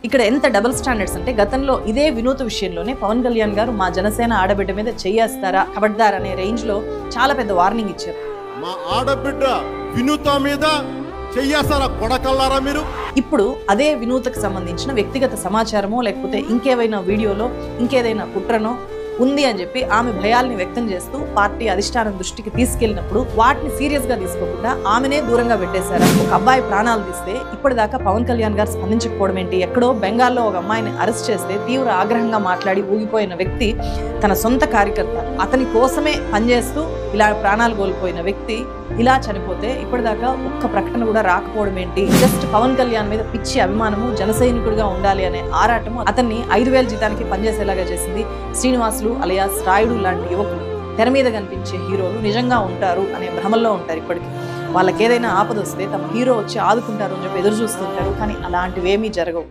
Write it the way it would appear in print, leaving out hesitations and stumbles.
ఇక్కడ ఎంత double standards అంటే గతంలో ఇదే వినూత విషయంలోనే పవన్ కళ్యాణ్ గారు మా జనసేన ఆడబిడ్డ మీద చెయ్యేస్తారా ఖబర్దార్ అనే రేంజ్ లో చాలా పెద్ద వార్నింగ్ ఇచ్చారు. మా ఆడబిడ్డ వినూత మీద చెయ్యేస్తారా కొడకల్లారా మీరు. ఇప్పుడు అదే వినూతకు సంబంధించిన వ్యక్తిగత సమాచారమో లేకపోతే ఇంకేవైనా వీడియోలో ఇంకేదైనా కుట్రనో ఉంది అని చెప్పి ఆమె భయాల్ని వ్యక్తం చేస్తూ పార్టీ అధిష్టానం దృష్టికి తీసుకెళ్లినప్పుడు వాటిని సీరియస్ గా తీసుకోకుండా ఆమెనే దూరంగా పెట్టేశారు. ఒక అబ్బాయి ప్రాణాలు తీస్తే ఇప్పటిదాకా పవన్ కళ్యాణ్ గారు స్పందించకపోవడం ఏంటి? ఎక్కడో బెంగాల్లో ఒక అమ్మాయిని అరెస్ట్ చేస్తే తీవ్ర ఆగ్రహంగా మాట్లాడి ఊగిపోయిన వ్యక్తి, తన సొంత కార్యకర్త, అతని కోసమే పనిచేస్తూ ఇలా ప్రాణాలు కోల్పోయిన వ్యక్తి ఇలా చనిపోతే ఇప్పటిదాకా ఒక్క ప్రకటన కూడా రాకపోవడం ఏంటి? జస్ట్ పవన్ కళ్యాణ్ మీద పిచ్చి అభిమానము, జనసైనికుడిగా ఉండాలి అనే ఆరాటము అతన్ని 5,000 జీతానికి పనిచేసేలాగా చేసింది. శ్రీనివాసులు అలియాస్ రాయుడు లాంటి యువకులు తెర మీద కనిపించే హీరోలు నిజంగా ఉంటారు అనే భ్రమల్లో ఉంటారు. ఇప్పటికీ వాళ్ళకి ఏదైనా ఆపద వస్తే తమ హీరో వచ్చి ఆదుకుంటారు అని చెప్పి ఎదురు చూస్తుంటారు. కానీ అలాంటివేమీ జరగవు.